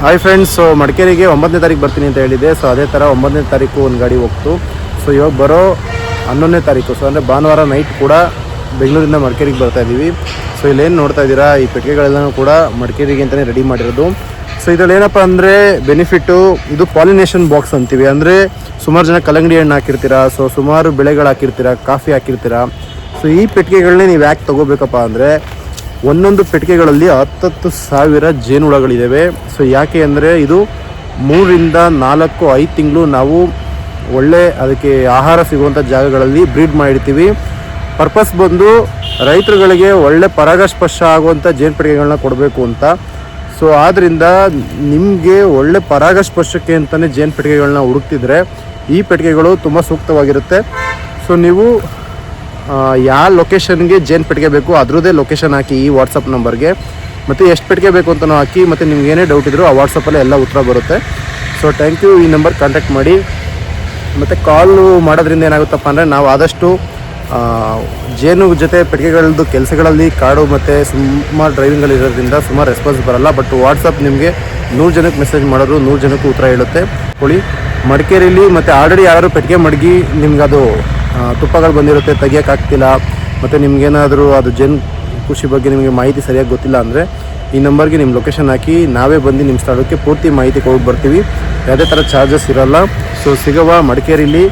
Hi friends, so ಮಡಿಕೇರಿಗೆ 9ನೇ ತಾರೀಕು ಬರ್ತೀನಿ ಅಂತ ಹೇಳಿದೆ. ಸೊ ಅದೇ ಥರ 9ನೇ ತಾರೀಕು ಒಂದು ಗಾಡಿ ಹೋಗ್ತು. ಸೊ ಇವಾಗ ಬರೋ 11ನೇ ತಾರೀಕು, ಸೊ ಅಂದರೆ ಭಾನುವಾರ ನೈಟ್ ಕೂಡ ಬೆಂಗಳೂರಿಂದ ಮಡಿಕೇರಿಗೆ ಬರ್ತಾ ಇದ್ದೀವಿ. ಸೊ ಇಲ್ಲೇನು ನೋಡ್ತಾ ಇದ್ದೀರಾ, ಈ ಪೆಟ್ಟಿಗೆಗಳೆಲ್ಲನೂ ಕೂಡ ಮಡಿಕೇರಿಗೆ ಅಂತಲೇ ರೆಡಿ ಮಾಡಿರೋದು. ಸೊ ಇದರಲ್ಲಿ ಏನಪ್ಪ ಅಂದರೆ ಬೆನಿಫಿಟ್ಟು, ಇದು ಪಾಲಿನೇಷನ್ ಬಾಕ್ಸ್ ಅಂತೀವಿ. ಅಂದರೆ ಸುಮಾರು ಜನ ಕಲ್ಲಂಗಡಿ ಹಣ್ಣು ಹಾಕಿರ್ತೀರಾ, ಸೊ ಸುಮಾರು ಬೆಳೆಗಳು ಹಾಕಿರ್ತೀರಾ, ಕಾಫಿ ಹಾಕಿರ್ತೀರಾ. ಸೊ ಈ ಪೆಟ್ಟಿಗೆಗಳನ್ನೇ ನೀವು ಯಾಕೆ ತೊಗೋಬೇಕಪ್ಪ ಅಂದರೆ, ಒಂದೊಂದು ಪೆಟ್ಟಿಗೆಗಳಲ್ಲಿ 10,000 ಜೇನುಹುಳಗಳಿದ್ದಾವೆ. ಸೊ ಯಾಕೆ ಅಂದರೆ ಇದು 3-4-5 ತಿಂಗಳು ನಾವು ಒಳ್ಳೆ ಅದಕ್ಕೆ ಆಹಾರ ಸಿಗುವಂಥ ಜಾಗಗಳಲ್ಲಿ ಬ್ರೀಡ್ ಮಾಡಿರ್ತೀವಿ. ಪರ್ಪಸ್ ಬಂದು ರೈತರುಗಳಿಗೆ ಒಳ್ಳೆ ಪರಾಗಸ್ಪರ್ಶ ಆಗುವಂಥ ಜೇನು ಪೆಟ್ಟಿಗೆಗಳನ್ನ ಕೊಡಬೇಕು ಅಂತ. ಸೊ ಆದ್ದರಿಂದ ನಿಮಗೆ ಒಳ್ಳೆ ಪರಾಗಸ್ಪರ್ಶಕ್ಕೆ ಅಂತಲೇ ಜೇನು ಪೆಟ್ಟಿಗೆಗಳನ್ನ ಹುಡುಕ್ತಿದ್ರೆ ಈ ಪೆಟ್ಟಿಗೆಗಳು ತುಂಬ ಸೂಕ್ತವಾಗಿರುತ್ತೆ. ಸೊ ನೀವು ಯಾವ ಲೊಕೇಶನ್ಗೆ ಜೇನು ಪೆಟ್ಟಿಗೆ ಬೇಕು ಅದರದ್ದೇ ಲೊಕೇಶನ್ ಹಾಕಿ ಈ ವಾಟ್ಸಪ್ ನಂಬರ್ಗೆ, ಮತ್ತು ಎಷ್ಟು ಪೆಟ್ಟಿಗೆ ಬೇಕು ಅಂತಲೂ ಹಾಕಿ, ಮತ್ತು ನಿಮ್ಗೆ ಏನೇ ಡೌಟ್ ಇದ್ದರೂ ಆ ವಾಟ್ಸಪ್ಪಲ್ಲೇ ಎಲ್ಲ ಉತ್ತರ ಬರುತ್ತೆ. So thank you. ಈ ನಂಬರ್ ಕಾಂಟ್ಯಾಕ್ಟ್ ಮಾಡಿ. ಮತ್ತು ಕಾಲು ಮಾಡೋದ್ರಿಂದ ಏನಾಗುತ್ತಪ್ಪ ಅಂದರೆ, ನಾವು ಆದಷ್ಟು ಜೇನು ಜೊತೆ ಪೆಟ್ಟಿಗೆಗಳದ್ದು ಕೆಲಸಗಳಲ್ಲಿ ಕಾಡು ಮತ್ತು ಸುಮಾರು ಡ್ರೈವಿಂಗಲ್ಲಿ ಇರೋದ್ರಿಂದ ಸುಮಾರು ರೆಸ್ಪಾನ್ಸ್ ಬರೋಲ್ಲ. ಬಟ್ ವಾಟ್ಸಪ್ ನಿಮಗೆ 100 ಜನಕ್ಕೆ ಮೆಸೇಜ್ ಮಾಡೋರು 100 ಜನಕ್ಕೂ ಉತ್ತರ ಹೇಳುತ್ತೆ. ಕೊಡಿ ಮಡಿಕೇರಿಲಿ, ಮತ್ತು ಆಲ್ರೆಡಿ ಯಾರು ಪೆಟ್ಟಿಗೆ ಮಡಗಿ ನಿಮ್ಗೆ ಅದು ತುಪ್ಪಗಳು ಬಂದಿರುತ್ತೆ, ತೆಗಿಯೋಕ್ಕಾಗ್ತಿಲ್ಲ, ಮತ್ತು ನಿಮಗೇನಾದರೂ ಅದು ಜೇನು ಕೃಷಿ ಬಗ್ಗೆ ನಿಮಗೆ ಮಾಹಿತಿ ಸರಿಯಾಗಿ ಗೊತ್ತಿಲ್ಲ ಅಂದರೆ ಈ ನಂಬರ್ಗೆ ನಿಮ್ಮ ಲೊಕೇಶನ್ ಹಾಕಿ ನಾವೇ ಬಂದು ನಿಮ್ಮ ಸ್ಥಳಕ್ಕೆ ಪೂರ್ತಿ ಮಾಹಿತಿ ಕೊಟ್ಟು ಬರ್ತೀವಿ. ಯಾವುದೇ ಥರ ಚಾರ್ಜಸ್ ಇರೋಲ್ಲ. ಸೊ ಸಿಗುವ ಮಡಿಕೇರಿಲಿ